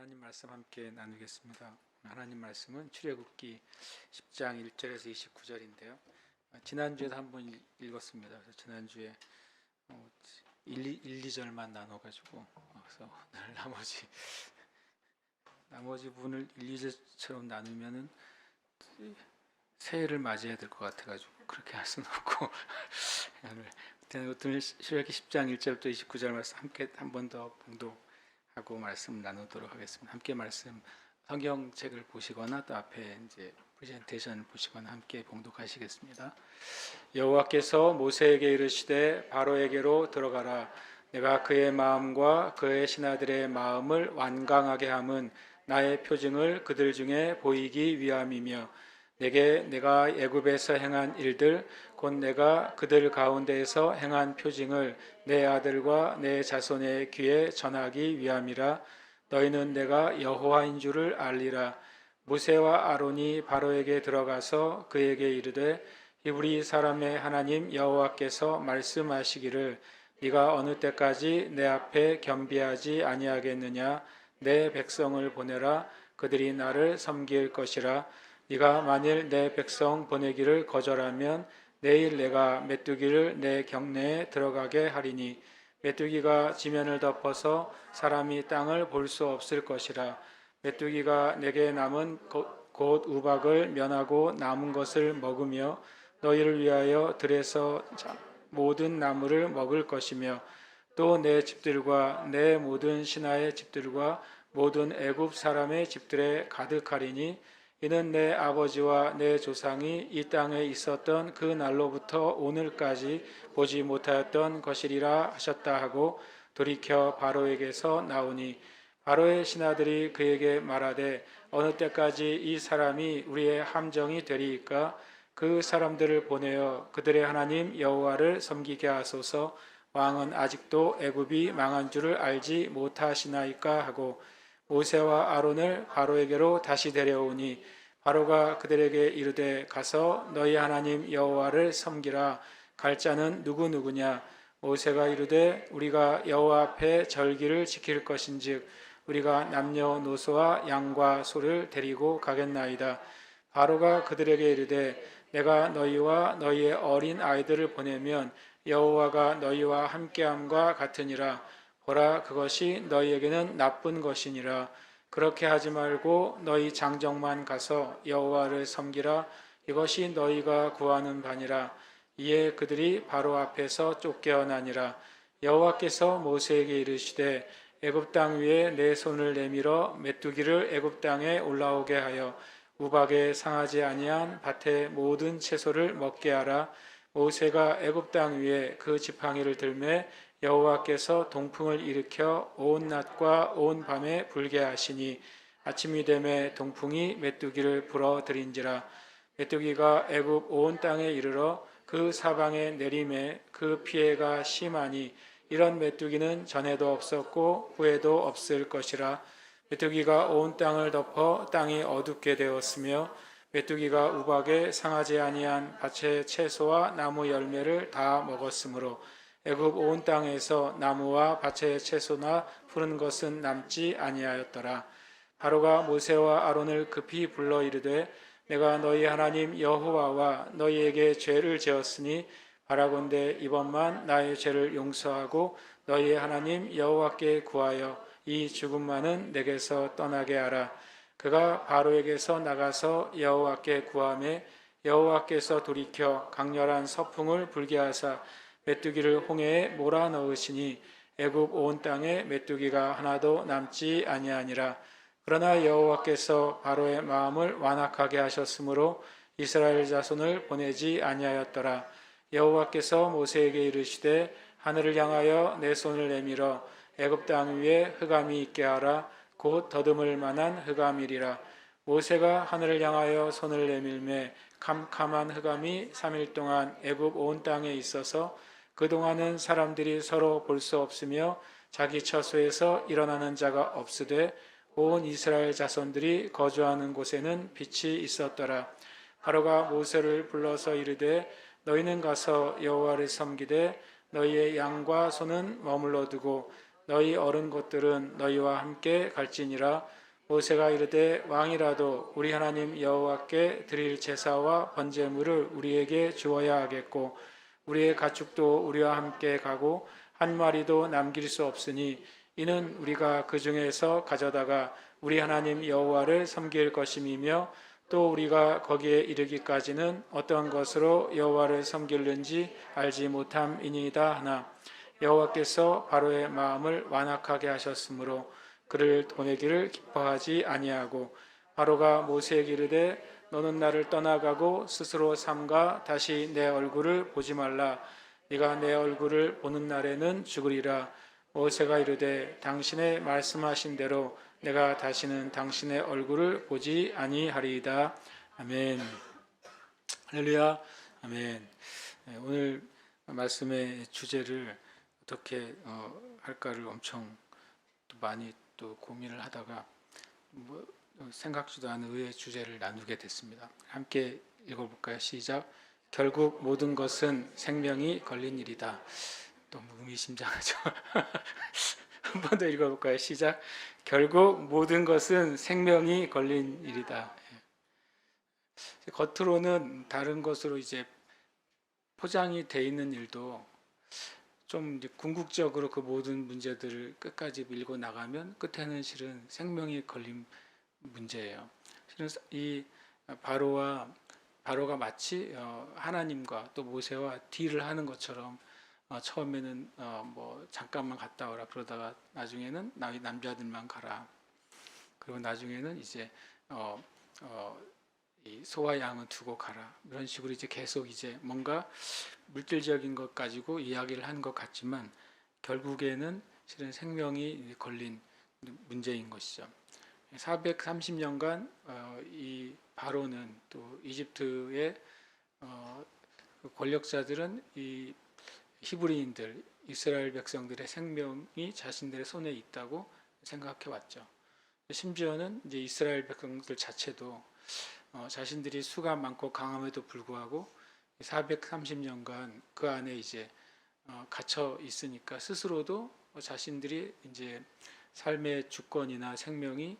하나님 말씀 함께 나누겠습니다. 하나님 말씀은 출애굽기 10장 1절에서 29절인데요. 지난주에도 한번 읽었습니다. 그래서 지난주에 2절만 나눠가지고 그래서 오늘 나머지 부분을 1, 2절처럼 나누면은 새해를 맞이해야 될 것 같아가지고 그렇게 할 수는 없고 오늘 출애굽기 10장 1절부터 29절 말씀 함께 한 번 더 봉독하고 말씀 나누도록 하겠습니다. 함께 말씀 성경책을 보시거나 또 앞에 이제 프레젠테이션을 보시거나 함께 봉독하시겠습니다. 여호와께서 모세에게 이르시되 바로에게로 들어가라. 내가 그의 마음과 그의 신하들의 마음을 완강하게 함은 나의 표징을 그들 중에 보이기 위함이며 내가 애굽에서 행한 일들 곧 내가 그들 가운데에서 행한 표징을 내 아들과 내 자손의 귀에 전하기 위함이라. 너희는 내가 여호와인 줄을 알리라. 모세와 아론이 바로에게 들어가서 그에게 이르되 히브리 사람의 하나님 여호와께서 말씀하시기를 네가 어느 때까지 내 앞에 겸비하지 아니하겠느냐. 내 백성을 보내라. 그들이 나를 섬길 것이라. 네가 만일 내 백성 보내기를 거절하면 내일 내가 메뚜기를 내 경내에 들어가게 하리니 메뚜기가 지면을 덮어서 사람이 땅을 볼 수 없을 것이라. 메뚜기가 내게 남은 곧 우박을 면하고 남은 것을 먹으며 너희를 위하여 들에서 모든 나무를 먹을 것이며 또 내 집들과 내 모든 신하의 집들과 모든 애굽 사람의 집들에 가득하리니 이는 내 아버지와 내 조상이 이 땅에 있었던 그 날로부터 오늘까지 보지 못하였던 것이리라 하셨다 하고 돌이켜 바로에게서 나오니 바로의 신하들이 그에게 말하되 어느 때까지 이 사람이 우리의 함정이 되리이까. 그 사람들을 보내어 그들의 하나님 여호와를 섬기게 하소서. 왕은 아직도 애굽이 망한 줄을 알지 못하시나이까 하고 모세와 아론을 바로에게로 다시 데려오니 바로가 그들에게 이르되 가서 너희 하나님 여호와를 섬기라. 갈 자는 누구냐. 모세가 이르되 우리가 여호와 앞에 절기를 지킬 것인즉 우리가 남녀노소와 양과 소를 데리고 가겠나이다. 바로가 그들에게 이르되 내가 너희와 너희의 어린 아이들을 보내면 여호와가 너희와 함께함과 같으니라. 보라, 그것이 너희에게는 나쁜 것이니라. 그렇게 하지 말고 너희 장정만 가서 여호와를 섬기라. 이것이 너희가 구하는 바니라. 이에 그들이 바로 앞에서 쫓겨나니라. 여호와께서 모세에게 이르시되 애굽 땅 위에 내 손을 내밀어 메뚜기를 애굽 땅에 올라오게 하여 우박에 상하지 아니한 밭의 모든 채소를 먹게 하라. 모세가 애굽 땅 위에 그 지팡이를 들매 여호와께서 동풍을 일으켜 온 낮과 온 밤에 불게 하시니 아침이 되매 동풍이 메뚜기를 불어들인지라. 메뚜기가 애굽 온 땅에 이르러 그 사방에 내림에 그 피해가 심하니 이런 메뚜기는 전에도 없었고 후에도 없을 것이라. 메뚜기가 온 땅을 덮어 땅이 어둡게 되었으며 메뚜기가 우박에 상하지 아니한 밭의 채소와 나무 열매를 다 먹었으므로 애굽 온 땅에서 나무와 밭의 채소나 푸른 것은 남지 아니하였더라. 바로가 모세와 아론을 급히 불러 이르되 내가 너희 하나님 여호와와 너희에게 죄를 지었으니 바라건대 이번만 나의 죄를 용서하고 너희의 하나님 여호와께 구하여 이 죽음만은 내게서 떠나게 하라. 그가 바로에게서 나가서 여호와께 구하매 여호와께서 돌이켜 강렬한 서풍을 불게 하사 메뚜기를 홍해에 몰아넣으시니 애굽 온 땅에 메뚜기가 하나도 남지 아니하니라. 그러나 여호와께서 바로의 마음을 완악하게 하셨으므로 이스라엘 자손을 보내지 아니하였더라. 여호와께서 모세에게 이르시되 하늘을 향하여 내 손을 내밀어 애굽 땅 위에 흑암이 있게 하라. 곧 더듬을 만한 흑암이리라. 모세가 하늘을 향하여 손을 내밀매 캄캄한 흑암이 3일 동안 애굽 온 땅에 있어서 그동안은 사람들이 서로 볼 수 없으며 자기 처소에서 일어나는 자가 없으되 온 이스라엘 자손들이 거주하는 곳에는 빛이 있었더라. 바로가 모세를 불러서 이르되 너희는 가서 여호와를 섬기되 너희의 양과 소는 머물러 두고 너희 어른 것들은 너희와 함께 갈지니라. 모세가 이르되 왕이라도 우리 하나님 여호와께 드릴 제사와 번제물을 우리에게 주어야 하겠고 우리의 가축도 우리와 함께 가고 한 마리도 남길 수 없으니 이는 우리가 그 중에서 가져다가 우리 하나님 여호와를 섬길 것임이며 또 우리가 거기에 이르기까지는 어떤 것으로 여호와를 섬길는지 알지 못함이니이다 하나 여호와께서 바로의 마음을 완악하게 하셨으므로 그를 보내기를 기뻐하지 아니하고 바로가 모세에게 이르되 너는 나를 떠나가고 스스로 삼가 다시 내 얼굴을 보지 말라. 네가 내 얼굴을 보는 날에는 죽으리라. 모세가 이르되 당신의 말씀하신 대로 내가 다시는 당신의 얼굴을 보지 아니하리이다. 아멘. 할렐루야. 아멘. 오늘 말씀의 주제를 어떻게 할까를 엄청 또 많이 또 고민을 하다가 생각지도 않은 의외의 주제를 나누게 됐습니다. 함께 읽어볼까요? 시작. 결국 모든 것은 생명이 걸린 일이다. 너무 의미심장하죠. 한 번 더 읽어볼까요? 시작. 결국 모든 것은 생명이 걸린 일이다. 겉으로는 다른 것으로 이제 포장이 돼 있는 일도 좀 이제 궁극적으로 그 모든 문제들을 끝까지 밀고 나가면 끝에는 실은 생명이 걸린 문제예요. 실은 이 바로가 마치 하나님과 또 모세와 딜을 하는 것처럼 처음에는 뭐 잠깐만 갔다 오라 그러다가 나중에는 나의 남자들만 가라. 그리고 나중에는 이제 이 소와 양은 두고 가라. 이런 식으로 이제 계속 이제 뭔가 물질적인 것 가지고 이야기를 하는 것 같지만 결국에는 실은 생명이 걸린 문제인 것이죠. 430년간 이 바로는 또 이집트의 권력자들은 이 히브리인들, 이스라엘 백성들의 생명이 자신들의 손에 있다고 생각해 왔죠. 심지어는 이제 이스라엘 백성들 자체도 자신들이 수가 많고 강함에도 불구하고 430년간 그 안에 이제 갇혀 있으니까 스스로도 자신들이 이제 삶의 주권이나 생명이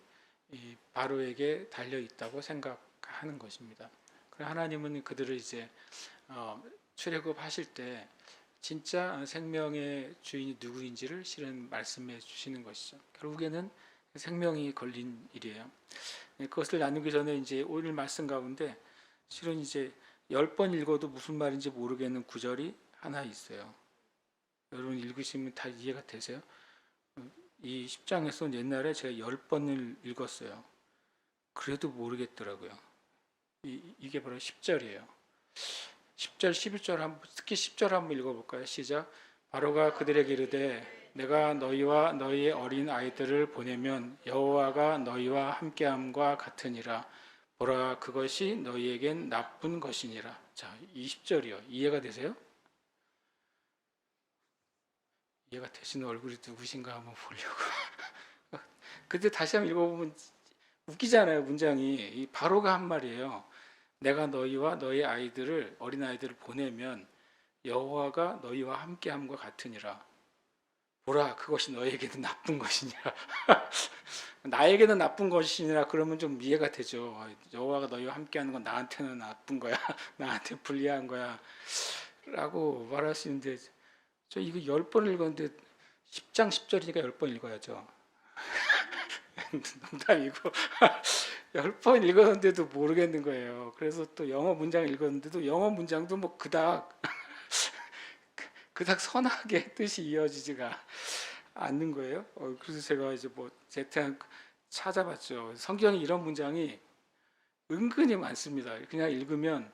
이 바로에게 달려 있다고 생각하는 것입니다. 하나님은 그들을 이제 출애굽하실 때 진짜 생명의 주인이 누구인지를 실은 말씀해 주시는 것이죠. 결국에는 생명이 걸린 일이에요. 그것을 나누기 전에 이제 오늘 말씀 가운데 실은 이제 10번 읽어도 무슨 말인지 모르겠는 구절이 하나 있어요. 여러분 읽으시면 다 이해가 되세요? 이 10장에서 옛날에 제가 10번을 읽었어요. 그래도 모르겠더라고요. 이게 바로 10절이에요. 10절, 11절 특히 10절 한번 읽어볼까요? 시작. 바로가 그들에게 이르되 내가 너희와 너희의 어린 아이들을 보내면 여호와가 너희와 함께함과 같으니라. 보라 그것이 너희에겐 나쁜 것이니라. 자, 20절이요. 이해가 되세요? 이해가 되시는 얼굴이 누구신가 한번 보려고. 근데 다시 한번 읽어보면 웃기잖아요. 문장이. 이 바로가 한 말이에요. 내가 너희와 너희 아이들을 어린 아이들을 보내면 여호와가 너희와 함께함과 같으니라. 보라 그것이 너희에게는 나쁜 것이니라. 나에게는 나쁜 것이니라 그러면 좀 이해가 되죠. 여호와가 너희와 함께하는 건 나한테는 나쁜 거야. 나한테 불리한 거야. 라고 말할 수 있는데 저 이거 10번 읽었는데 10장 10절이니까 10번 읽어야죠. 농담이고 10번 읽었는데도 모르겠는 거예요. 그래서 또 영어 문장 읽었는데도 영어 문장도 뭐 그닥 선하게 뜻이 이어지지가 않는 거예요. 그래서 제가 이제 뭐 재탕 찾아봤죠. 성경에 이런 문장이 은근히 많습니다. 그냥 읽으면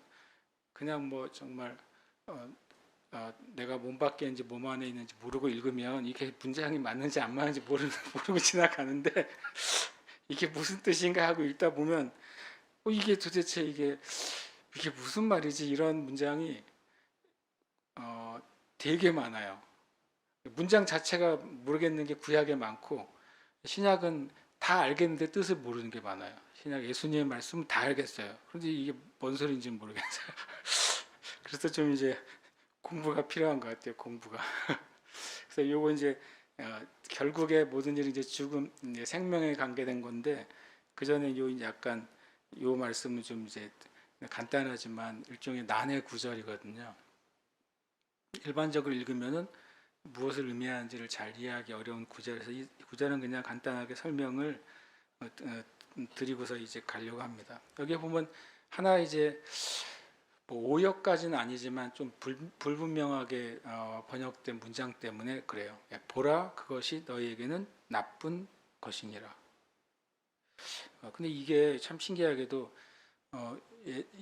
그냥 뭐 정말 내가 몸 밖에 있는지 몸 안에 있는지 모르고 읽으면 이게 문장이 맞는지 안 맞는지 모르고 지나가는데 이게 무슨 뜻인가 하고 읽다 보면 이게 도대체 이게 무슨 말이지 이런 문장이 되게 많아요. 문장 자체가 모르겠는 게 구약에 많고 신약은 다 알겠는데 뜻을 모르는 게 많아요. 신약 예수님의 말씀은 다 알겠어요. 그런데 이게 뭔 소리인지 모르겠어요. 그래서 좀 이제 공부가 필요한 것 같아요. 공부가. 그래서 요거 이제 결국에 모든 일이 이제 죽음, 이제 생명에 관계된 건데 그 전에 요 이제 약간 요 말씀은 좀 이제 간단하지만 일종의 난해 구절이거든요. 일반적으로 읽으면은 무엇을 의미하는지를 잘 이해하기 어려운 구절에서 이 구절은 그냥 간단하게 설명을 드리고서 이제 가려고 합니다. 여기에 보면 하나 이제 뭐 오역까지는 아니지만 좀 불분명하게 번역된 문장 때문에 그래요. 보라 그것이 너희에게는 나쁜 것이니라. 근데 이게 참 신기하게도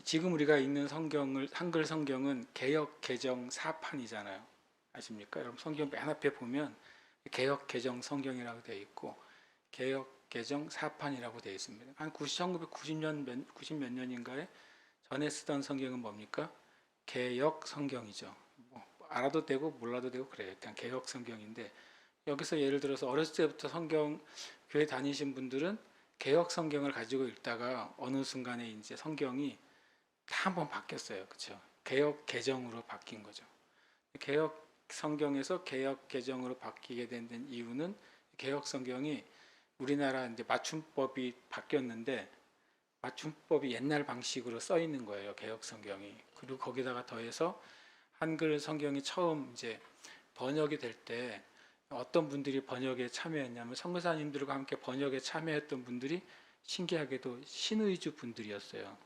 지금 우리가 읽는 성경을 한글 성경은 개역 개정 사판이잖아요. 아십니까? 여러분 성경 맨 앞에 보면 개역 개정 성경이라고 되어 있고 개역 개정 사판이라고 되어 있습니다. 한 1990년 90 몇 년인가에 전에 쓰던 성경은 뭡니까? 개역 성경이죠. 뭐 알아도 되고 몰라도 되고 그래요. 그냥 개역 성경인데 여기서 예를 들어서 어렸을 때부터 성경 교회 다니신 분들은 개역 성경을 가지고 읽다가 어느 순간에 이제 성경이 다 한번 바뀌었어요. 그렇죠? 개역 개정으로 바뀐 거죠. 개역 성경에서 개역 개정으로 바뀌게 된 이유는 개역 성경이 우리나라 이제 맞춤법이 바뀌었는데 맞춤법이 옛날 방식으로 써 있는 거예요. 개역 성경이. 그리고 거기다가 더해서 한글 성경이 처음 이제 번역이 될 때 어떤 분들이 번역에 참여했냐면 선교사님들과 함께 번역에 참여했던 분들이 신기하게도 신의주 분들이었어요.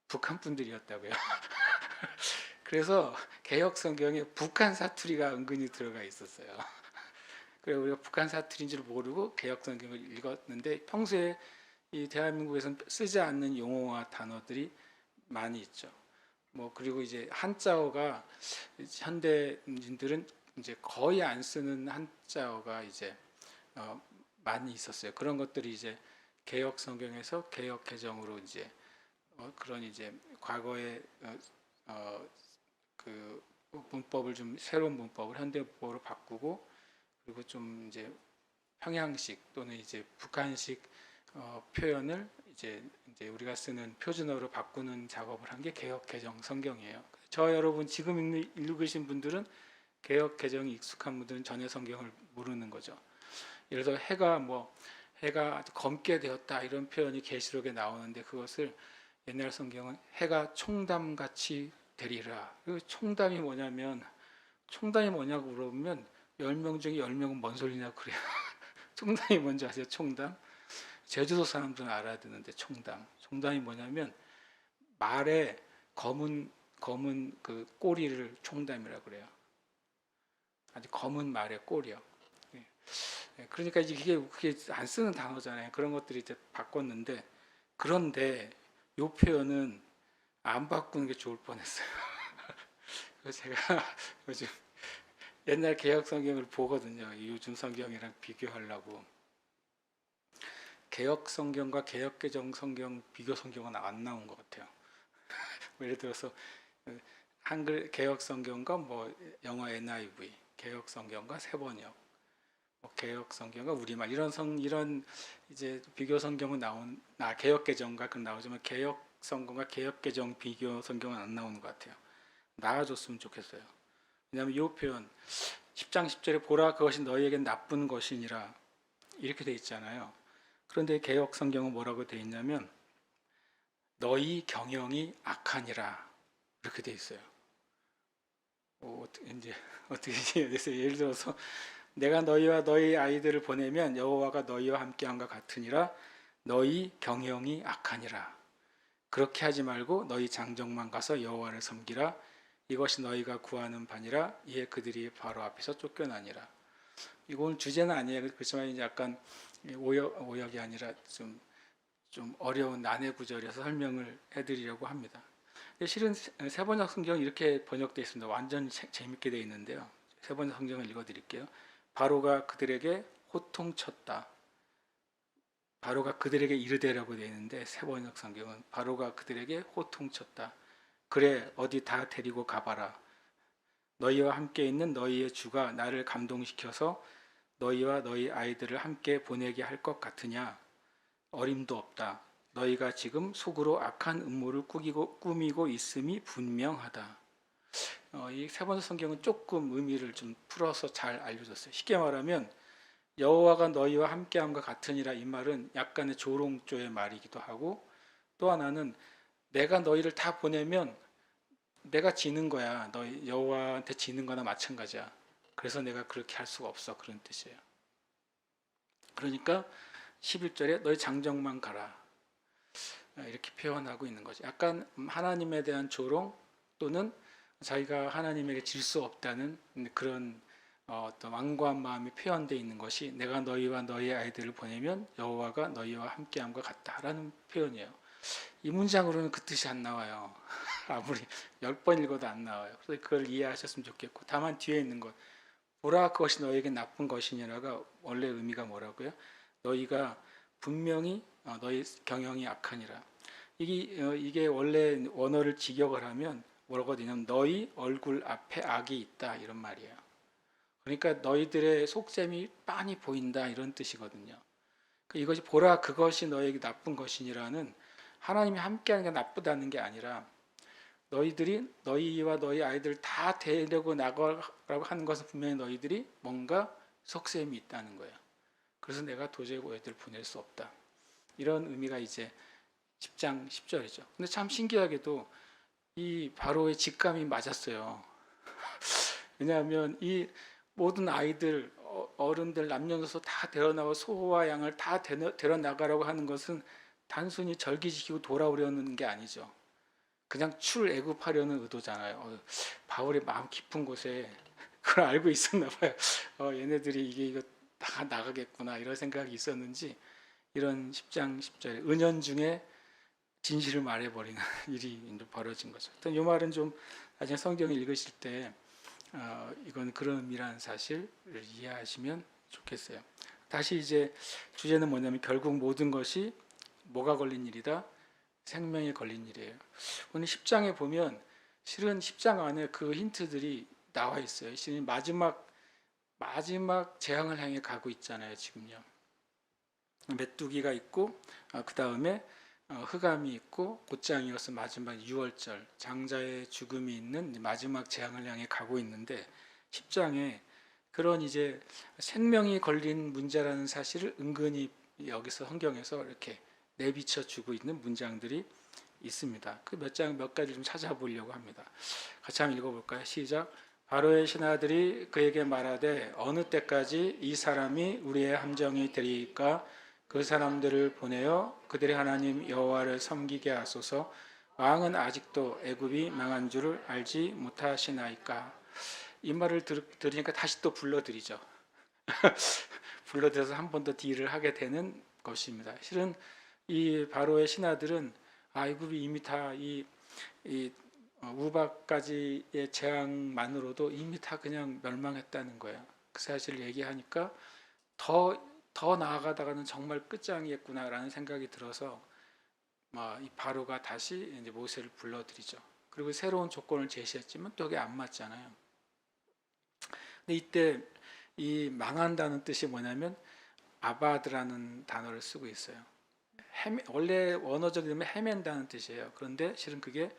북한 분들이었다고요. 그래서 개역 성경에 북한 사투리가 은근히 들어가 있었어요. 그래서 우리가 북한 사투리인 줄 모르고 개역 성경을 읽었는데 평소에 이 대한민국에서는 쓰지 않는 용어와 단어들이 많이 있죠. 뭐 그리고 이제 한자어가 현대인들은 이제 거의 안 쓰는 한자어가 이제 많이 있었어요. 그런 것들이 이제 개역 성경에서 개역 개정으로 이제 그런 이제 과거의 그 문법을 좀 새로운 문법을 현대 문법으로 바꾸고 그리고 좀 이제 평양식 또는 이제 북한식 표현을 이제 우리가 쓰는 표준어로 바꾸는 작업을 한 게 개역 개정 성경이에요. 저 여러분 지금 읽으신 분들은 개역 개정이 익숙한 분들은 전혀 성경을 모르는 거죠. 예를 들어 해가 검게 되었다 이런 표현이 계시록에 나오는데 그것을 옛날 성경은 해가 총담같이 되리라. 그 총담이 뭐냐면 총담이 뭐냐고 물어보면 10명 중에 10명은 뭔 소리냐 그래요. 총담이 뭔지 아세요? 총담? 제주도 사람들은 알아듣는데 총담이 뭐냐면 말에 검은 그 꼬리를 총담이라 그래요. 아주 검은 말의 꼬리요. 그러니까 이게 그게 안 쓰는 단어잖아요. 그런 것들이 이제 바꿨는데 그런데 이 표현은 안 바꾸는 게 좋을 뻔했어요. 그래서 제가 요즘 옛날 개역 성경을 보거든요. 요즘 성경이랑 비교하려고. 개역 성경과 개역 개정 성경 비교 성경은 안 나온 것 같아요. 예를 들어서 한글 개역 성경과 뭐 영어 NIV, 개역 성경과 세번역, 뭐 개역 성경과 우리말 이런 이제 비교 성경은 개역 개정과 그 나오지만 개역 성경과 개역 개정 비교 성경은 안 나오는 것 같아요. 나아졌으면 좋겠어요. 왜냐하면 이 표현 10장 10절에 보라 그것이 너희에겐 나쁜 것이니라 이렇게 돼 있잖아요. 그런데 개역 성경은 뭐라고 돼 있냐면 너희 경영이 악하니라 이렇게 돼 있어요. 어떻게 해야 되세요? 예를 들어서 내가 너희와 너희 아이들을 보내면 여호와가 너희와 함께함과 같으니라 너희 경영이 악하니라. 그렇게 하지 말고 너희 장정만 가서 여호와를 섬기라. 이것이 너희가 구하는 바니라. 이에 그들이 바로 앞에서 쫓겨나니라. 이건 주제는 아니에요. 그렇지만 이제 약간 오역이 아니라 좀 어려운 난해 구절이어서 설명을 해드리려고 합니다. 실은 세번역 성경 이렇게 번역되어 있습니다. 완전 재밌게 되어 있는데요. 세번역 성경을 읽어드릴게요. 바로가 그들에게 호통쳤다. 바로가 그들에게 이르되라고 되어 있는데 세번역 성경은 바로가 그들에게 호통쳤다. 그래 어디 다 데리고 가봐라. 너희와 함께 있는 너희의 주가 나를 감동시켜서 너희와 너희 아이들을 함께 보내게 할 것 같으냐? 어림도 없다. 너희가 지금 속으로 악한 음모를 꾸미고 있음이 분명하다. 이 세 번째 성경은 조금 의미를 좀 풀어서 잘 알려줬어요. 쉽게 말하면 여호와가 너희와 함께함과 같으니라, 이 말은 약간의 조롱조의 말이기도 하고, 또 하나는 내가 너희를 다 보내면 내가 지는 거야. 너희 여호와한테 지는 거나 마찬가지야. 그래서 내가 그렇게 할 수가 없어, 그런 뜻이에요. 그러니까 11절에 너희 장정만 가라, 이렇게 표현하고 있는 거죠. 약간 하나님에 대한 조롱, 또는 자기가 하나님에게 질 수 없다는 그런 어떤 완고한 마음이 표현되어 있는 것이, 내가 너희와 너희의 아이들을 보내면 여호와가 너희와 함께함과 같다라는 표현이에요. 이 문장으로는 그 뜻이 안 나와요. 아무리 10번 읽어도 안 나와요. 그래서 그걸 이해하셨으면 좋겠고, 다만 뒤에 있는 것, 보라 그것이 너에게 나쁜 것이니라가 원래 의미가 뭐라고요? 너희가 분명히 너희 경영이 악하니라. 이게 원래 원어를 직역을 하면 뭐라고 되냐면 너희 얼굴 앞에 악이 있다, 이런 말이에요. 그러니까 너희들의 속셈이 빤히 보인다, 이런 뜻이거든요. 이것이 보라 그것이 너에게 나쁜 것이니라는, 하나님이 함께하는 게 나쁘다는 게 아니라 너희들이 너희와 너희 아이들 다 데리고 나가라고 하는 것은 분명히 너희들이 뭔가 속셈이 있다는 거예요. 그래서 내가 도저히 너희들 보낼 수 없다, 이런 의미가 이제 10장 10절이죠. 근데 참 신기하게도 이 바로의 직감이 맞았어요. 왜냐하면 이 모든 아이들, 어른들, 남녀노소 다 데려나와 소와 양을 다 데려나가라고 하는 것은 단순히 절기 지키고 돌아오려는 게 아니죠. 그냥 출애굽하려는 의도잖아요. 바울의 마음 깊은 곳에 그걸 알고 있었나 봐요. 얘네들이 이거 다 나가겠구나, 이런 생각이 있었는지 이런 10장 10절 은연중에 진실을 말해버리는 일이 벌어진 거죠. 이 말은 좀 나중에 성경을 읽으실 때 이건 그런 의미라는 사실을 이해하시면 좋겠어요. 다시 이제 주제는 뭐냐면 결국 모든 것이 뭐가 걸린 일이다? 생명에 걸린 일이에요. 오늘 10장에 보면 실은 10장 안에 그 힌트들이 나와 있어요. 실은 마지막 재앙을 향해 가고 있잖아요. 지금요. 메뚜기가 있고, 그 다음에 흑암이 있고, 곧장 이어서 마지막 6월절 장자의 죽음이 있는 마지막 재앙을 향해 가고 있는데, 10장에 그런 이제 생명이 걸린 문제라는 사실을 은근히 여기서 성경에서 이렇게 내비쳐 주고 있는 문장들이 있습니다. 그 몇 가지 좀 찾아보려고 합니다. 같이 한번 읽어볼까요? 시작. 바로의 신하들이 그에게 말하되 어느 때까지 이 사람이 우리의 함정이 되리이까? 그 사람들을 보내어 그들의 하나님 여호와를 섬기게 하소서. 왕은 아직도 애굽이 망한 줄을 알지 못하시나이까? 이 말을 들으니까 다시 또 불러드리죠. 불러들여서 한 번 더 딜을 하게 되는 것입니다. 실은 이 바로의 신하들은 애굽이 이미 다 이 우박까지의 재앙만으로도 이미 다 그냥 멸망했다는 거예요. 그 사실을 얘기하니까 더 나아가다가는 정말 끝장이었구나라는 생각이 들어서 이 바로가 다시 이제 모세를 불러들이죠. 그리고 새로운 조건을 제시했지만 또 그게 안 맞잖아요. 근데 이때 이 망한다는 뜻이 뭐냐면 아바드라는 단어를 쓰고 있어요. 원래 원어적 의미는 헤맨다는 뜻이에요. 그런데 실은 그게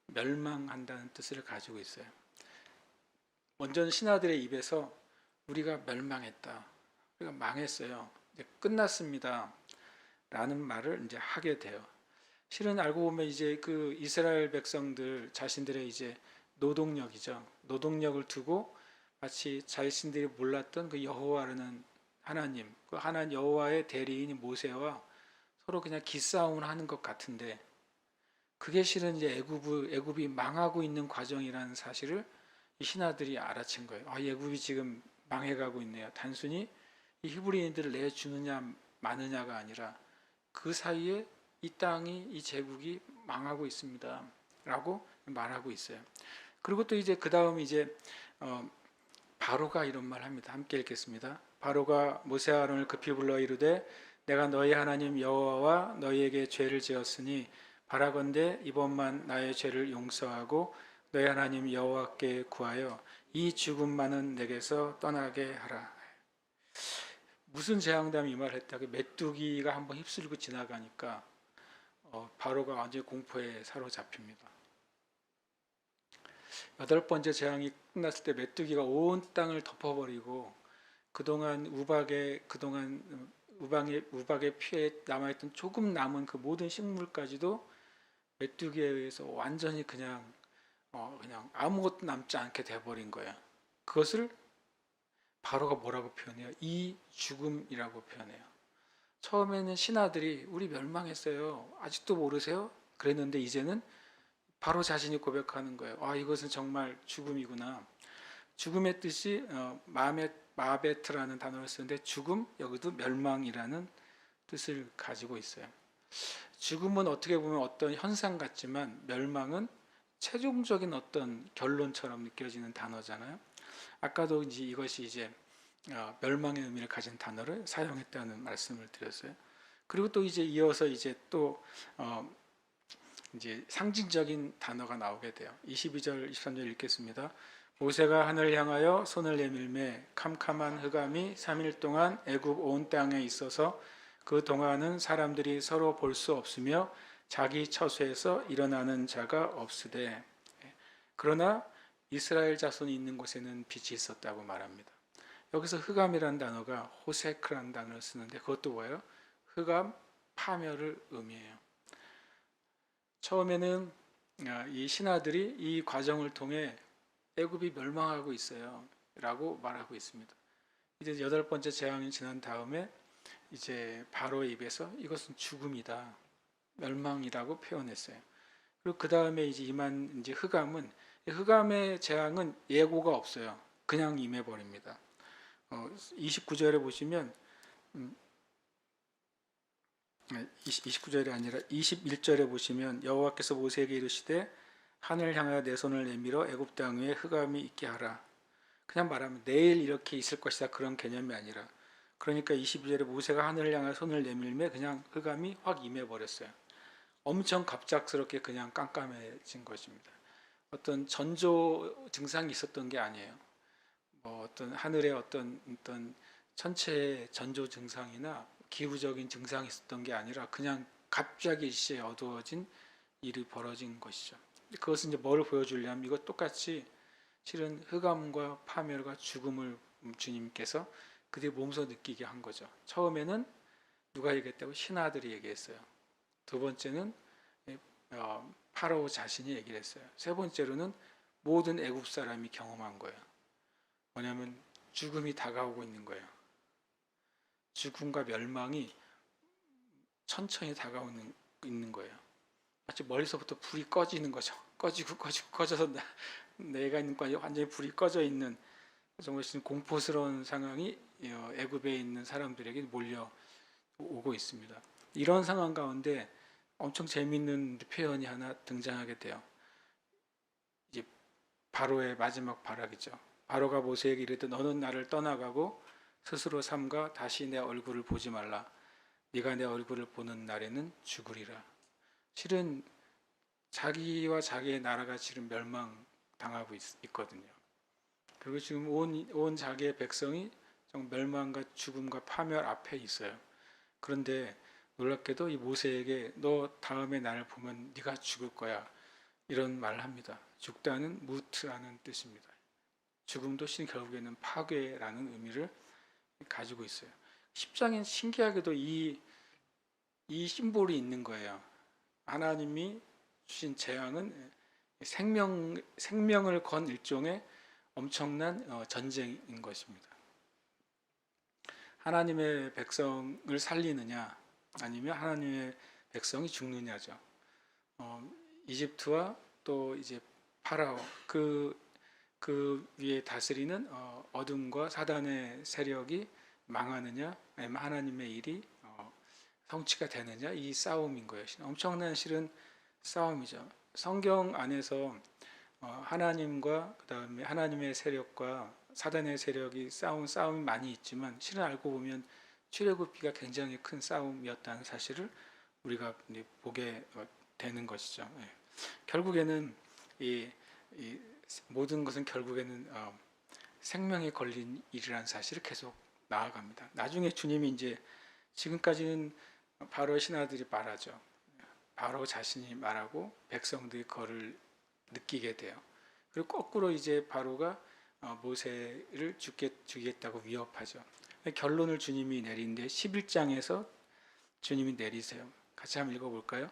멸망한다는 뜻을 가지고 있어요. 먼저는 신하들의 입에서 우리가 멸망했다, 우리가 망했어요, 이제 끝났습니다 라는 말을 이제 하게 돼요. 실은 알고 보면 이제 그 이스라엘 백성들 자신들의 이제 노동력이죠. 노동력을 두고 마치 자신들이 몰랐던 그 여호와라는 하나님, 그 하나님 여호와의 대리인인 모세와 서로 그냥 기싸움을 하는 것 같은데, 그게 실은 이제 애굽이 망하고 있는 과정이라는 사실을 이 신하들이 알아챈 거예요. 애굽이 지금 망해가고 있네요. 단순히 이 히브리인들을 내주느냐 마느냐가 아니라 그 사이에 이 땅이, 이 제국이 망하고 있습니다 라고 말하고 있어요. 그리고 또 이제 그 다음 이제 바로가 이런 말 합니다. 함께 읽겠습니다. 바로가 모세 아론을 급히 불러 이르되 내가 너희 하나님 여호와와 너희에게 죄를 지었으니 바라건대 이번만 나의 죄를 용서하고 너희 하나님 여호와께 구하여 이 죽음만은 내게서 떠나게 하라. 무슨 재앙 때문에 이 말을 했다? 메뚜기가 한번 휩쓸고 지나가니까 바로가 완전히 공포에 사로잡힙니다. 여덟 번째 재앙이 끝났을 때 메뚜기가 온 땅을 덮어버리고 그동안 우박의 피해 남아있던 조금 남은 그 모든 식물까지도 메뚜기에 의해서 완전히 그냥 아무것도 남지 않게 돼버린 거예요. 그것을 바로가 뭐라고 표현해요? 이 죽음이라고 표현해요. 처음에는 신하들이 우리 멸망했어요. 아직도 모르세요? 그랬는데 이제는 바로 자신이 고백하는 거예요. 아, 이것은 정말 죽음이구나. 죽음의 뜻이 마베트라는 단어를 쓰는데 죽음, 여기도 멸망이라는 뜻을 가지고 있어요. 죽음은 어떻게 보면 어떤 현상 같지만 멸망은 최종적인 어떤 결론처럼 느껴지는 단어잖아요. 아까도 이것이 이제 멸망의 의미를 가진 단어를 사용했다는 말씀을 드렸어요. 그리고 또 이제 이어서 이제 또 이제 상징적인 단어가 나오게 돼요. 22절, 23절 읽겠습니다. 모세가 하늘을 향하여 손을 내밀매 캄캄한 흑암이 3일 동안 애굽 온 땅에 있어서 그 동안은 사람들이 서로 볼 수 없으며 자기 처소에서 일어나는 자가 없으되 그러나 이스라엘 자손이 있는 곳에는 빛이 있었다고 말합니다. 여기서 흑암이라는 단어가 호세크라는 단어를 쓰는데 그것도 뭐예요? 흑암, 파멸을 의미해요. 처음에는 이 신하들이 이 과정을 통해 애굽이 멸망하고 있어요 라고 말하고 있습니다. 이제 여덟 번째 재앙이 지난 다음에 이제 바로의 입에서 이것은 죽음이다, 멸망이라고 표현했어요. 그리고 그 다음에 이제 임한 이제 흑암의 재앙은 예고가 없어요. 그냥 임해버립니다. 29절에 보시면 29절이 아니라 21절에 보시면 여호와께서 모세에게 이르시되 하늘을 향하여 내 손을 내밀어 애굽 땅 위에 흑암이 있게 하라. 그냥 말하면 내일 이렇게 있을 것이다 그런 개념이 아니라 그러니까 22절에 모세가 하늘을 향하여 손을 내밀매 그냥 흑암이 확 임해버렸어요. 엄청 갑작스럽게 그냥 깜깜해진 것입니다. 어떤 전조 증상이 있었던 게 아니에요. 뭐 어떤 하늘의 어떤 천체의 전조 증상이나 기후적인 증상이 있었던 게 아니라 그냥 갑자기 일시에 어두워진 일이 벌어진 것이죠. 그것은 이제 뭘 보여주려면 이것 똑같이 실은 흑암과 파멸과 죽음을 주님께서 그들이 몸소 느끼게 한 거죠. 처음에는 누가 얘기했다고? 신하들이 얘기했어요. 두 번째는 파라오 자신이 얘기를 했어요. 세 번째로는 모든 애굽 사람이 경험한 거예요. 뭐냐면 죽음이 다가오고 있는 거예요. 죽음과 멸망이 천천히 다가오는 있는 거예요. 마치 머리서부터 불이 꺼지는 거죠. 꺼져서 내가 있는 곳에 완전히 불이 꺼져 있는 정말 공포스러운 상황이 애굽에 있는 사람들에게 몰려오고 있습니다. 이런 상황 가운데 엄청 재미있는 표현이 하나 등장하게 돼요. 이제 바로의 마지막 발악이죠. 바로가 모세에게 이르되 너는 나를 떠나가고 스스로 삼가 다시 내 얼굴을 보지 말라. 네가 내 얼굴을 보는 날에는 죽으리라. 실은 자기와 자기의 나라가 지금 멸망당하고 있거든요. 그리고 지금 온 자기의 백성이 멸망과 죽음과 파멸 앞에 있어요. 그런데 놀랍게도 이 모세에게 너 다음에 나를 보면 네가 죽을 거야 이런 말을 합니다. 죽다는 무트라는 뜻입니다. 죽음도 결국에는 파괴라는 의미를 가지고 있어요. 10장엔 신기하게도 이 심볼이 있는 거예요. 하나님이 주신 재앙은 생명을 건 일종의 엄청난 전쟁인 것입니다. 하나님의 백성을 살리느냐 아니면 하나님의 백성이 죽느냐죠. 이집트와 또 이제 파라오 그 위에 다스리는 어둠과 사단의 세력이 망하느냐 아니면 하나님의 일이 성취가 되느냐 이 싸움인 거예요. 엄청난 실은 싸움이죠. 성경 안에서 하나님과 그 다음에 하나님의 세력과 사단의 세력이 싸움이 많이 있지만 실은 알고 보면 출애굽기가 굉장히 큰 싸움이었다는 사실을 우리가 보게 되는 것이죠. 결국에는 이 모든 것은 결국에는 생명에 걸린 일이라는 사실을 계속 나아갑니다. 나중에 주님이 이제 지금까지는 바로 신하들이 말하죠. 바로 자신이 말하고 백성들이 그거를 느끼게 돼요. 그리고 거꾸로 이제 바로가 모세를 죽이겠다고 위협하죠. 결론을 주님이 내리는데 11장에서 주님이 내리세요. 같이 한번 읽어볼까요?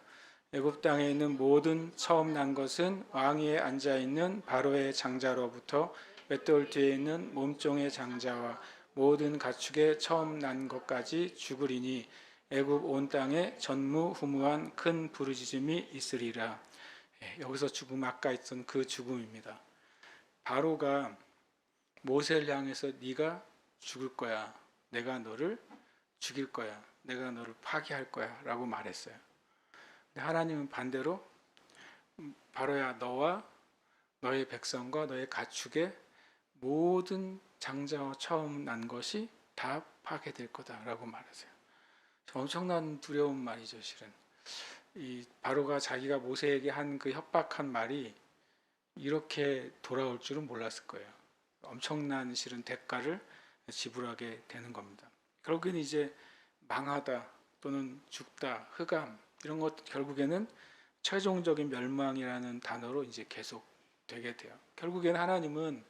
애굽 땅에 있는 모든 처음 난 것은 왕위에 앉아 있는 바로의 장자로부터 맷돌 뒤에 있는 몸종의 장자와 모든 가축의 처음 난 것까지 죽으리니 애굽 온 땅에 전무후무한 큰 부르짖음이 있으리라. 여기서 죽음, 아까 있던 그 죽음입니다. 바로가 모세를 향해서 네가 죽을 거야. 내가 너를 죽일 거야. 내가 너를 파괴할 거야. 라고 말했어요. 근데 하나님은 반대로 바로야, 너와 너의 백성과 너의 가축의 모든 장자와 처음 난 것이 다 파괴될 거다라고 말하세요. 엄청난 두려운 말이죠, 실은. 이 바로가 자기가 모세에게 한 그 협박한 말이 이렇게 돌아올 줄은 몰랐을 거예요. 엄청난 실은 대가를 지불하게 되는 겁니다. 결국에는 이제 망하다 또는 죽다, 흑암 이런 것 결국에는 최종적인 멸망이라는 단어로 이제 계속 되게 돼요. 결국에는 하나님은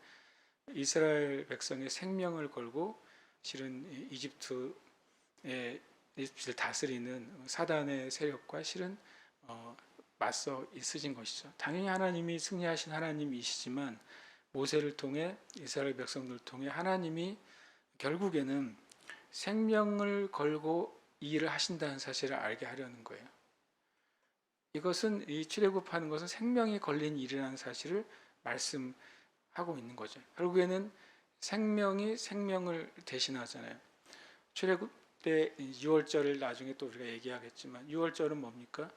이스라엘 백성의 생명을 걸고 실은 이집트의 이집트를 다스리는 사단의 세력과 실은 맞서 있으신 것이죠. 당연히 하나님이 승리하신 하나님이시지만 모세를 통해 이스라엘 백성들을 통해 하나님이 결국에는 생명을 걸고 이 일을 하신다는 사실을 알게 하려는 거예요. 이것은 이 출애굽하는 것은 생명이 걸린 일이라는 사실을 말씀하고 있는 거죠. 결국에는 생명이 생명을 대신하잖아요. 출애굽 때 6월절을 나중에 또 우리가 얘기하겠지만 6월절은 뭡니까?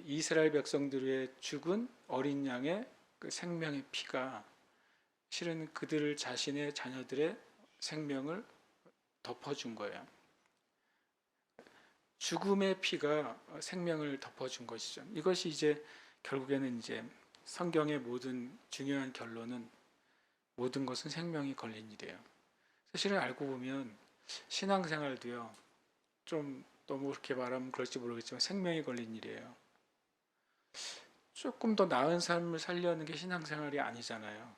이스라엘 백성들의 죽은 어린 양의 그 생명의 피가 실은 그들 자신의 자녀들의 생명을 덮어준 거예요. 죽음의 피가 생명을 덮어준 것이죠. 이것이 이제 결국에는 이제 성경의 모든 중요한 결론은 모든 것은 생명이 걸린 일이에요. 사실은 알고 보면 신앙생활도요, 좀 너무 그렇게 말하면 그럴지 모르겠지만 생명이 걸린 일이에요. 조금 더 나은 삶을 살려는 게 신앙생활이 아니잖아요.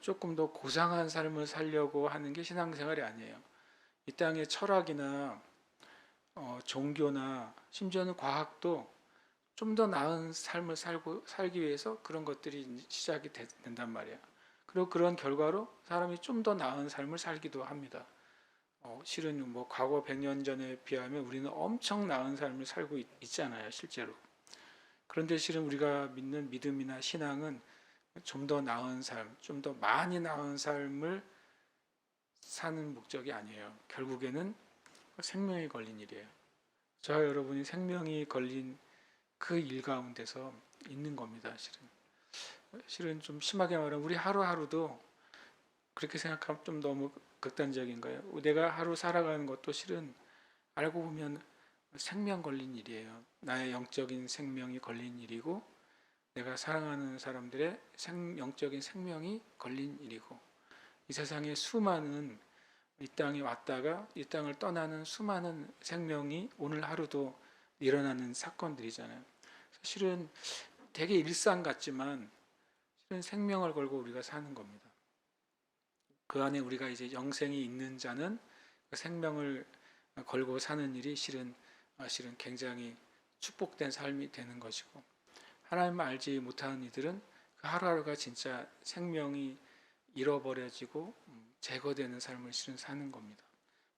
조금 더 고상한 삶을 살려고 하는 게 신앙생활이 아니에요. 이 땅의 철학이나 종교나 심지어는 과학도 좀 더 나은 삶을 살기 위해서 그런 것들이 시작이 된단 말이에요. 그리고 그런 결과로 사람이 좀 더 나은 삶을 살기도 합니다. 실은 뭐 과거 100년 전에 비하면 우리는 엄청 나은 삶을 살고 있잖아요, 실제로. 그런데 실은 우리가 믿는 믿음이나 신앙은 좀 더 나은 삶, 좀 더 많이 나은 삶을 사는 목적이 아니에요. 결국에는 생명이 걸린 일이에요. 저와 여러분이 생명이 걸린 그 일 가운데서 있는 겁니다, 실은. 실은 좀 심하게 말하면 우리 하루하루도 그렇게 생각하면 좀 너무 극단적인 거예요. 내가 하루 살아가는 것도 실은 알고 보면 생명 걸린 일이에요. 나의 영적인 생명이 걸린 일이고 내가 사랑하는 사람들의 영적인 생명이 걸린 일이고 이 세상에 수많은 이 땅에 왔다가 이 땅을 떠나는 수많은 생명이 오늘 하루도 일어나는 사건들이잖아요. 사실은 되게 일상 같지만 실은 생명을 걸고 우리가 사는 겁니다. 그 안에 우리가 이제 영생이 있는 자는 그 생명을 걸고 사는 일이 실은 굉장히 축복된 삶이 되는 것이고 하나님을 알지 못하는 이들은 그 하루하루가 진짜 생명이 잃어버려지고 제거되는 삶을 실은 사는 겁니다.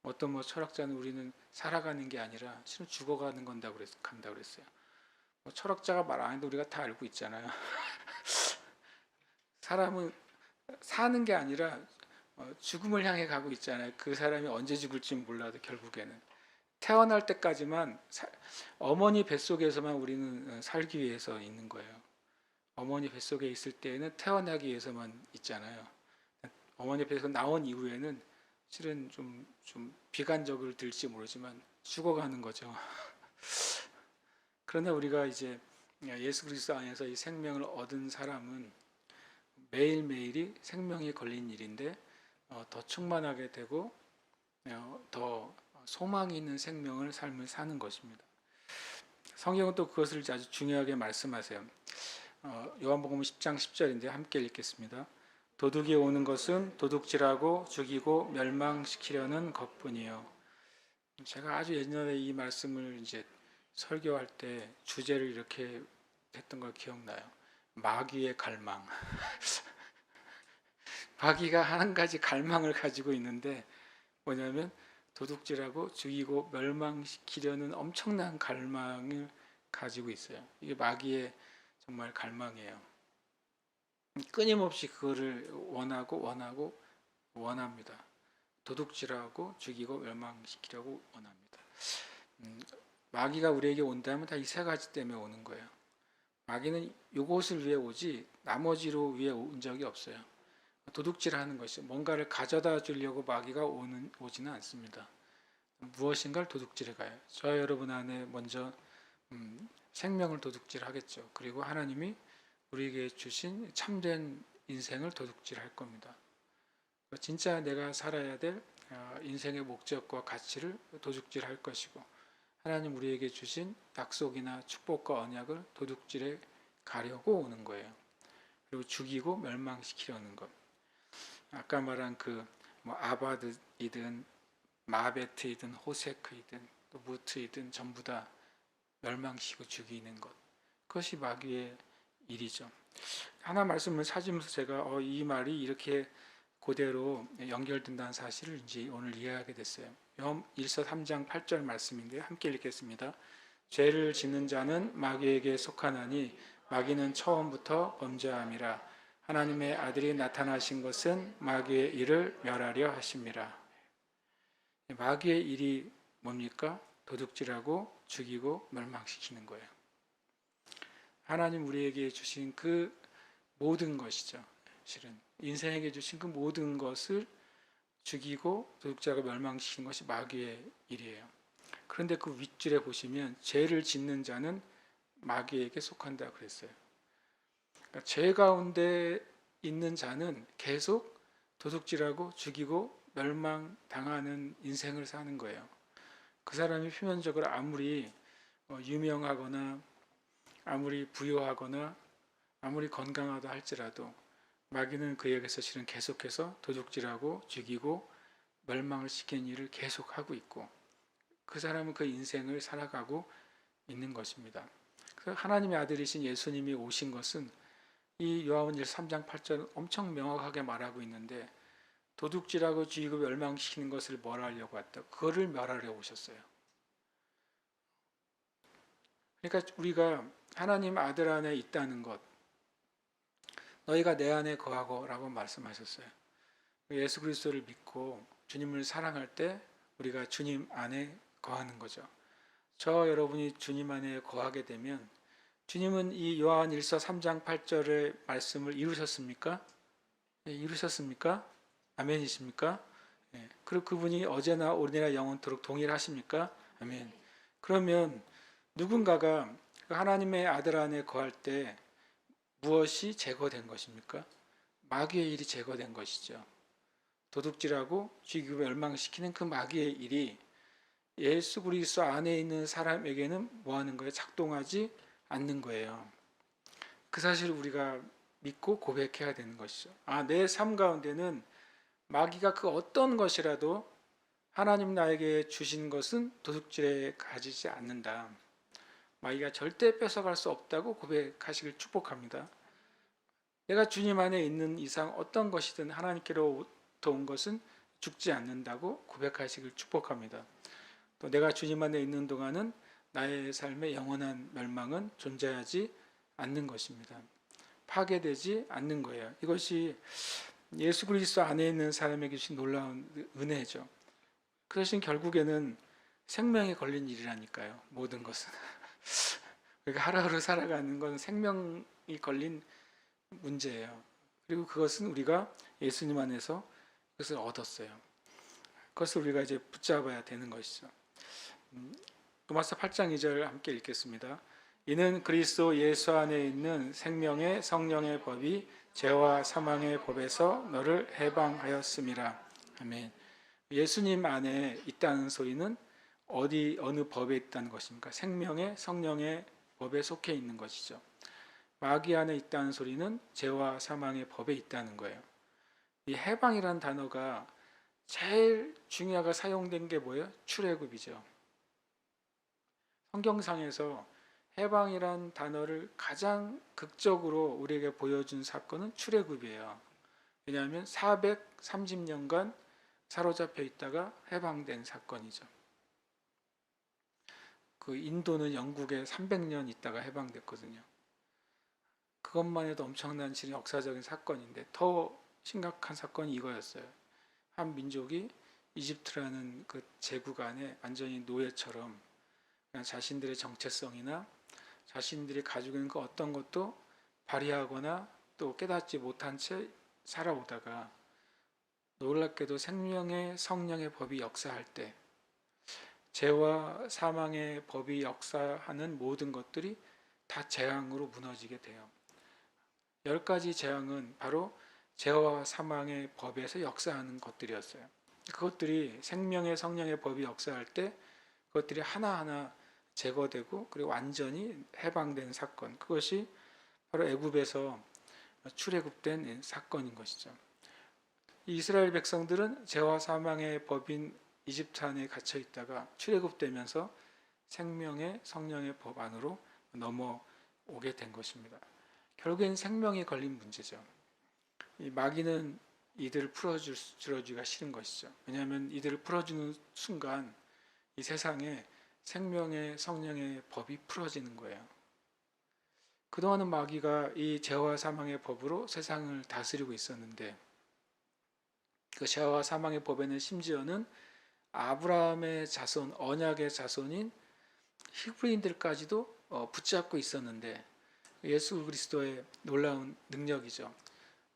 어떤 철학자는 우리는 살아가는 게 아니라 실은 죽어가는 간다고 그랬어요. 철학자가 말 안 해도 우리가 다 알고 있잖아요. 사람은 사는 게 아니라 죽음을 향해 가고 있잖아요. 그 사람이 언제 죽을지 몰라도 결국에는 태어날 때까지만 어머니 뱃속에서만 우리는 살기 위해서 있는 거예요. 어머니 뱃속에 있을 때에는 태어나기 위해서만 있잖아요. 어머니 뱃에서 나온 이후에는 실은 좀 비관적으로 들지 모르지만 죽어가는 거죠. 그러나 우리가 이제 예수 그리스도 안에서 이 생명을 얻은 사람은 매일매일이 생명이 걸린 일인데 더 충만하게 되고 더 소망이 있는 삶을 사는 것입니다. 성경은 또 그것을 아주 중요하게 말씀하세요. 요한복음 10장 10절인데 함께 읽겠습니다. 도둑이 오는 것은 도둑질하고 죽이고 멸망시키려는 것뿐이요. 제가 아주 예전에 이 말씀을 이제 설교할 때 주제를 이렇게 했던 걸 기억나요. 마귀의 갈망. 마귀가 한 가지 갈망을 가지고 있는데 뭐냐면 도둑질하고 죽이고 멸망시키려는 엄청난 갈망을 가지고 있어요. 이게 마귀의 정말 갈망이에요. 끊임없이 그거를 원합니다. 도둑질하고 죽이고 멸망시키려고 원합니다. 마귀가 우리에게 온다면 다 이 세 가지 때문에 오는 거예요. 마귀는 이것을 위해 오지 나머지로 위해 온 적이 없어요. 도둑질하는 것이 뭔가를 가져다 주려고 마귀가 오지는 않습니다. 무엇인가를 도둑질해 가요. 저 여러분 안에 먼저 생명을 도둑질하겠죠. 그리고 하나님이 우리에게 주신 참된 인생을 도둑질할 겁니다. 진짜 내가 살아야 될 인생의 목적과 가치를 도둑질할 것이고 하나님 우리에게 주신 약속이나 축복과 언약을 도둑질해 가려고 오는 거예요. 그리고 죽이고 멸망시키려는 것. 아까 말한 아바드이든 마베트이든 호세크이든 또 무트이든 전부 다 멸망시키고 죽이는 것. 그것이 마귀의 일이죠. 하나 말씀을 찾으면서 제가 이 말이 이렇게 그대로 연결된다는 사실을 이제 오늘 이해하게 됐어요. 요한일서 3장 8절 말씀인데 함께 읽겠습니다. 죄를 짓는 자는 마귀에게 속하나니 마귀는 처음부터 범죄함이라. 하나님의 아들이 나타나신 것은 마귀의 일을 멸하려 하심이라. 마귀의 일이 뭡니까? 도둑질하고 죽이고 멸망시키는 거예요. 하나님 우리에게 주신 그 모든 것이죠. 실은 인생에게 주신 그 모든 것을 죽이고 도둑질하고 멸망시키는 것이 마귀의 일이에요. 그런데 그 윗줄에 보시면 죄를 짓는 자는 마귀에게 속한다 그랬어요. 그러니까 죄 가운데 있는 자는 계속 도둑질하고 죽이고 멸망당하는 인생을 사는 거예요. 그 사람이 표면적으로 아무리 유명하거나 아무리 부유하거나 아무리 건강하다 할지라도 마귀는 그에게서 실은 계속해서 도둑질하고 죽이고 멸망을 시키는 일을 계속하고 있고 그 사람은 그 인생을 살아가고 있는 것입니다. 그래서 하나님의 아들이신 예수님이 오신 것은 이 요한일서 3장 8절 엄청 명확하게 말하고 있는데 도둑질하고 죽이고 멸망시키는 것을 뭘 하려고 왔다? 그거를 멸하려 오셨어요. 그러니까 우리가 하나님 아들 안에 있다는 것 너희가 내 안에 거하고 라고 말씀하셨어요. 예수 그리스도를 믿고 주님을 사랑할 때 우리가 주님 안에 거하는 거죠. 저 여러분이 주님 안에 거하게 되면 주님은 이 요한일서 3장 8절의 말씀을 이루셨습니까? 네, 이루셨습니까? 아멘이십니까? 네, 그리고 그분이 어제나 오늘이나 영원토록 동일하십니까? 아멘. 그러면 누군가가 하나님의 아들 안에 거할 때 무엇이 제거된 것입니까? 마귀의 일이 제거된 것이죠. 도둑질하고 죽이고 멸망시키는 그 마귀의 일이 예수 그리스도 안에 있는 사람에게는 뭐 하는 거예요? 작동하지 않는 거예요. 그 사실을 우리가 믿고 고백해야 되는 것이죠. 내 삶 가운데는 마귀가 그 어떤 것이라도 하나님 나에게 주신 것은 도둑질에 가지지 않는다. 마귀가 절대 뺏어갈 수 없다고 고백하시길 축복합니다. 내가 주님 안에 있는 이상 어떤 것이든 하나님께로부터 온 것은 죽지 않는다고 고백하시길 축복합니다. 또 내가 주님 안에 있는 동안은 나의 삶의 영원한 멸망은 존재하지 않는 것입니다. 파괴되지 않는 거예요. 이것이 예수 그리스도 안에 있는 사람에게 주신 놀라운 은혜죠. 그것은 결국에는 생명에 걸린 일이라니까요. 모든 것은. 그러니까 하루하루 살아가는 건 생명이 걸린 문제예요. 그리고 그것은 우리가 예수님 안에서 그것을 얻었어요. 그것을 우리가 이제 붙잡아야 되는 것이죠. 로마서 8장 2절 함께 읽겠습니다. 이는 그리스도 예수 안에 있는 생명의 성령의 법이 죄와 사망의 법에서 너를 해방하였음이라. 아멘. 예수님 안에 있다는 소리는 어느 법에 있다는 것입니까? 생명의 성령의 법에 속해 있는 것이죠. 마귀 안에 있다는 소리는 죄와 사망의 법에 있다는 거예요. 이 해방이라는 단어가 제일 중요하게 사용된 게 뭐예요? 출애굽이죠. 성경상에서 해방이란 단어를 가장 극적으로 우리에게 보여준 사건은 출애굽이에요. 왜냐하면 430년간 사로잡혀 있다가 해방된 사건이죠. 그 인도는 영국에 300년 있다가 해방됐거든요. 그것만 해도 엄청난 역사적인 사건인데 더 심각한 사건이 이거였어요. 한 민족이 이집트라는 그 제국 안에 완전히 노예처럼 그냥 자신들의 정체성이나 자신들이 가지고 있는 그 어떤 것도 발휘하거나 또 깨닫지 못한 채 살아오다가 놀랍게도 생명의 성령의 법이 역사할 때 죄와 사망의 법이 역사하는 모든 것들이 다 재앙으로 무너지게 돼요. 10가지 재앙은 바로 죄와 사망의 법에서 역사하는 것들이었어요. 그것들이 생명의 성령의 법이 역사할 때 그것들이 하나하나 제거되고 그리고 완전히 해방된 사건, 그것이 바로 애굽에서 출애굽된 사건인 것이죠. 이스라엘 백성들은 죄와 사망의 법인 이집트 안에 갇혀 있다가 출애굽되면서 생명의 성령의 법 안으로 넘어오게 된 것입니다. 결국엔 생명이 걸린 문제죠. 이 마귀는 이들을 풀어주기가 싫은 것이죠. 왜냐하면 이들을 풀어주는 순간 이 세상에 생명의 성령의 법이 풀어지는 거예요. 그동안은 마귀가 이 죄와 사망의 법으로 세상을 다스리고 있었는데 그 죄와 사망의 법에는 심지어는 아브라함의 자손, 언약의 자손인 히브리인들까지도 붙잡고 있었는데 예수 그리스도의 놀라운 능력이죠.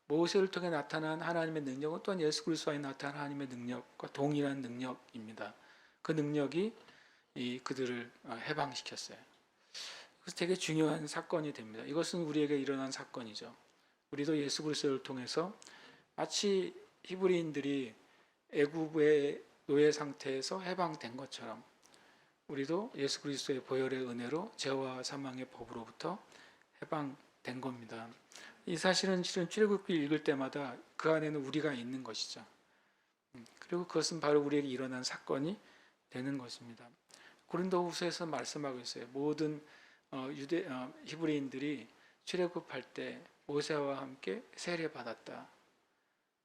모세를 통해 나타난 하나님의 능력은 또한 예수 그리스도에 나타난 하나님의 능력과 동일한 능력입니다. 그 능력이 그들을 해방시켰어요. 그래서 되게 중요한 사건이 됩니다. 이것은 우리에게 일어난 사건이죠. 우리도 예수 그리스도를 통해서 마치 히브리인들이 애굽의 노예 상태에서 해방된 것처럼 우리도 예수 그리스도의 보혈의 은혜로 죄와 사망의 법으로부터 해방된 겁니다. 이 사실은 실은 출애굽기 읽을 때마다 그 안에는 우리가 있는 것이죠. 그리고 그것은 바로 우리에게 일어난 사건이 되는 것입니다. 고린도후서에서 말씀하고 있어요. 모든 히브리인들이 출애굽할 때 모세와 함께 세례 받았다.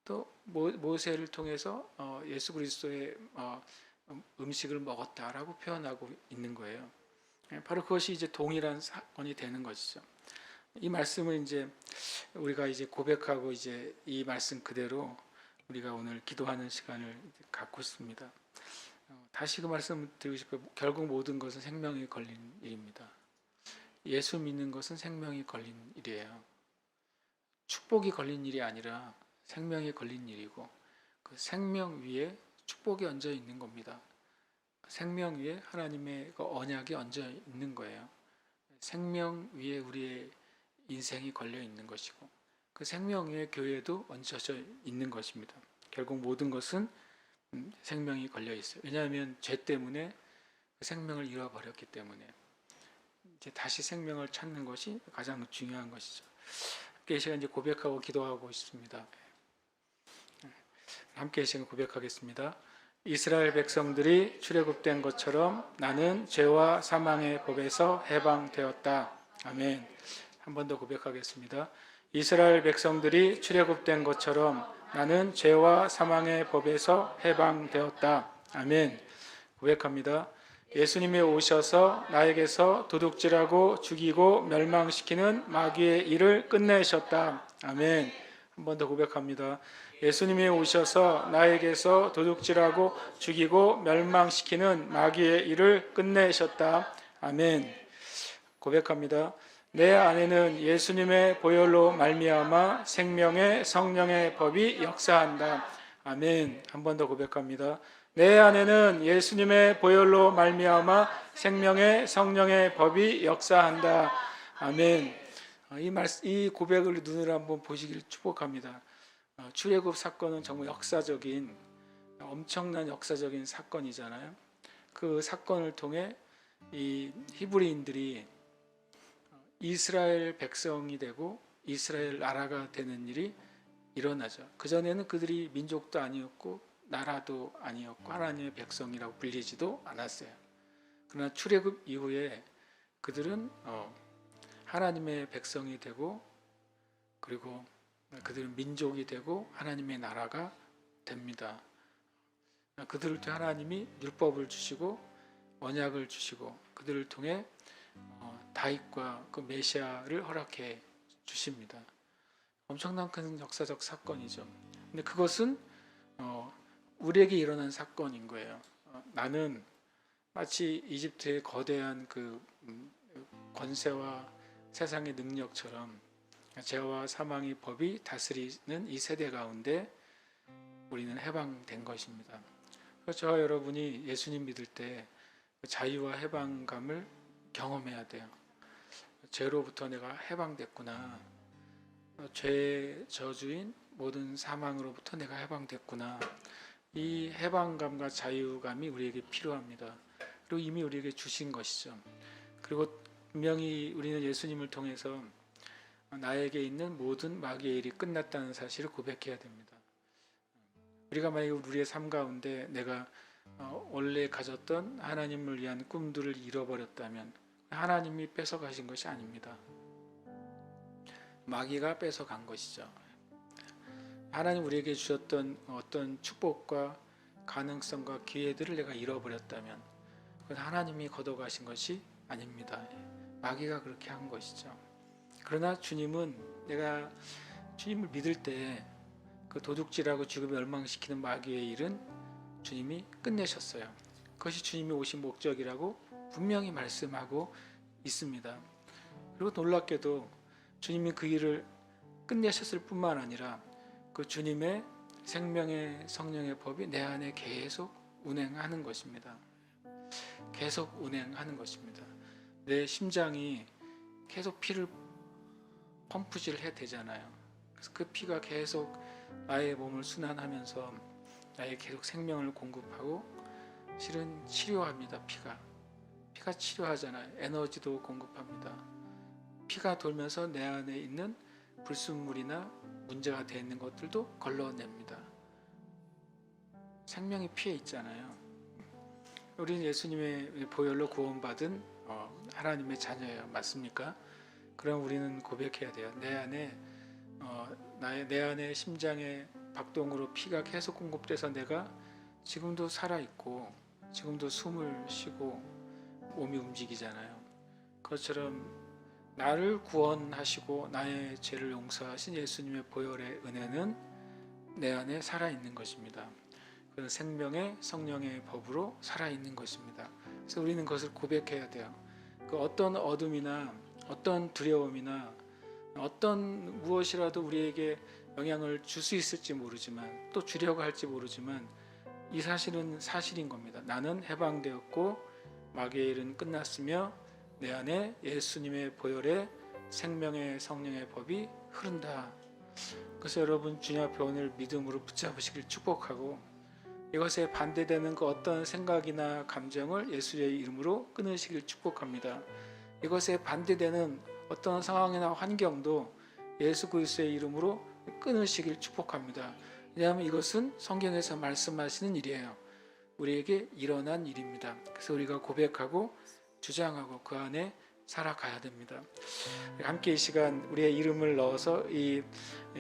또 모세를 통해서 예수 그리스도의 음식을 먹었다라고 표현하고 있는 거예요. 바로 그것이 이제 동일한 사건이 되는 것이죠. 이 말씀을 이제 우리가 이제 고백하고 이제 이 말씀 그대로 우리가 오늘 기도하는 시간을 갖고 있습니다. 다시 그 말씀 드리고 싶어요. 결국 모든 것은 생명이 걸린 일입니다. 예수 믿는 것은 생명이 걸린 일이에요. 축복이 걸린 일이 아니라 생명이 걸린 일이고 그 생명 위에 축복이 얹어 있는 겁니다. 생명 위에 하나님의 그 언약이 얹어 있는 거예요. 생명 위에 우리의 인생이 걸려 있는 것이고 그 생명 위에 교회도 얹혀져 있는 것입니다. 결국 모든 것은 생명이 걸려 있어요. 왜냐하면 죄 때문에 그 생명을 잃어버렸기 때문에 이제 다시 생명을 찾는 것이 가장 중요한 것이죠. 함께 이 시간 이제 고백하고 기도하고 있습니다. 함께 이 시간 고백하겠습니다. 이스라엘 백성들이 출애굽된 것처럼 나는 죄와 사망의 법에서 해방되었다. 아멘. 한 번 더 고백하겠습니다. 이스라엘 백성들이 출애굽된 것처럼 나는 죄와 사망의 법에서 해방되었다. 아멘. 고백합니다. 예수님이 오셔서 나에게서 도둑질하고 죽이고 멸망시키는 마귀의 일을 끝내셨다. 아멘. 한 번 더 고백합니다. 예수님이 오셔서 나에게서 도둑질하고 죽이고 멸망시키는 마귀의 일을 끝내셨다. 아멘. 고백합니다. 내 안에는 예수님의 보혈로 말미암아 생명의 성령의 법이 역사한다. 아멘. 한 번 더 고백합니다. 내 안에는 예수님의 보혈로 말미암아 생명의 성령의 법이 역사한다. 아멘. 이 고백을 눈으로 한번 보시길 축복합니다. 출애굽 사건은 정말 역사적인 엄청난 역사적인 사건이잖아요. 그 사건을 통해 이 히브리인들이 이스라엘 백성이 되고 이스라엘 나라가 되는 일이 일어나죠. 그전에는 그들이 민족도 아니었고 나라도 아니었고 하나님의 백성이라고 불리지도 않았어요. 그러나 출애굽 이후에 그들은 하나님의 백성이 되고 그리고 그들은 민족이 되고 하나님의 나라가 됩니다. 그들을 통해 하나님이 율법을 주시고 언약을 주시고 그들을 통해 다윗과 그 메시아를 허락해 주십니다. 엄청난 큰 역사적 사건이죠. 근데 그것은 우리에게 일어난 사건인 거예요. 나는 마치 이집트의 거대한 그 권세와 세상의 능력처럼 죄와 사망의 법이 다스리는 이 세대 가운데 우리는 해방된 것입니다. 그래서 저와 여러분이 예수님 믿을 때 자유와 해방감을 경험해야 돼요. 죄로부터 내가 해방됐구나. 죄의 저주인 모든 사망으로부터 내가 해방됐구나. 이 해방감과 자유감이 우리에게 필요합니다. 그리고 이미 우리에게 주신 것이죠. 그리고 분명히 우리는 예수님을 통해서 나에게 있는 모든 마귀의 일이 끝났다는 사실을 고백해야 됩니다. 우리가 만약에 우리의 삶 가운데 내가 원래 가졌던 하나님을 위한 꿈들을 잃어버렸다면 하나님이 뺏어가신 것이 아닙니다. 마귀가 뺏어간 것이죠. 하나님 우리에게 주셨던 어떤 축복과 가능성과 기회들을 내가 잃어버렸다면 그건 하나님이 걷어가신 것이 아닙니다. 마귀가 그렇게 한 것이죠. 그러나 주님은 내가 주님을 믿을 때 그 도둑질하고 죽음에 멸망시키는 마귀의 일은 주님이 끝내셨어요. 그것이 주님이 오신 목적이라고 분명히 말씀하고 있습니다. 그리고 놀랍게도 주님이 그 일을 끝내셨을 뿐만 아니라 그 주님의 생명의 성령의 법이 내 안에 계속 운행하는 것입니다. 계속 운행하는 것입니다. 내 심장이 계속 피를 펌프질 해 대잖아요. 그래서 그 피가 계속 나의 몸을 순환하면서 나의 계속 생명을 공급하고 실은 치료합니다. 피가 치료하잖아요. 에너지도 공급합니다. 피가 돌면서 내 안에 있는 불순물이나 문제가 되어 있는 것들도 걸러냅니다. 생명이 피에 있잖아요. 우리는 예수님의 보혈로 구원받은 하나님의 자녀예요. 맞습니까? 그럼 우리는 고백해야 돼요. 내 안에 심장의 박동으로 피가 계속 공급돼서 내가 지금도 살아있고 지금도 숨을 쉬고 몸이 움직이잖아요. 그것처럼 나를 구원하시고 나의 죄를 용서하신 예수님의 보혈의 은혜는 내 안에 살아있는 것입니다. 그는 생명의 성령의 법으로 살아있는 것입니다. 그래서 우리는 그것을 고백해야 돼요. 그 어떤 어둠이나 어떤 두려움이나 어떤 무엇이라도 우리에게 영향을 줄 수 있을지 모르지만 또 주려고 할지 모르지만 이 사실은 사실인 겁니다. 나는 해방되었고 마귀의 일은 끝났으며 내 안에 예수님의 보혈의 생명의 성령의 법이 흐른다. 그래서 여러분 주님 앞에 오늘 믿음으로 붙잡으시길 축복하고 이것에 반대되는 그 어떤 생각이나 감정을 예수의 이름으로 끊으시길 축복합니다. 이것에 반대되는 어떤 상황이나 환경도 예수 그리스도의 이름으로 끊으시길 축복합니다. 왜냐하면 이것은 성경에서 말씀하시는 일이에요. 우리에게 일어난 일입니다. 그래서 우리가 고백하고 주장하고 그 안에 살아가야 됩니다. 함께 이 시간 우리의 이름을 넣어서 이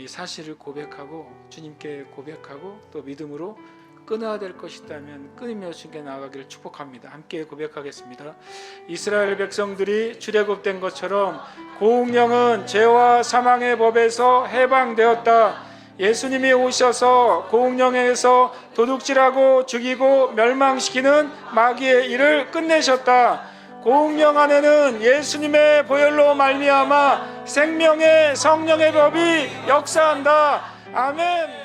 사실을 고백하고 주님께 고백하고 또 믿음으로 끊어야 될 것이 있다면 끊으며 주님께 나아가기를 축복합니다. 함께 고백하겠습니다. 이스라엘 백성들이 출애굽된 것처럼 고운령은 죄와 사망의 법에서 해방되었다. 예수님이 오셔서 고운령에서 도둑질하고 죽이고 멸망시키는 마귀의 일을 끝내셨다. 고운령 안에는 예수님의 보혈로 말미암아 생명의 성령의 법이 역사한다. 아멘.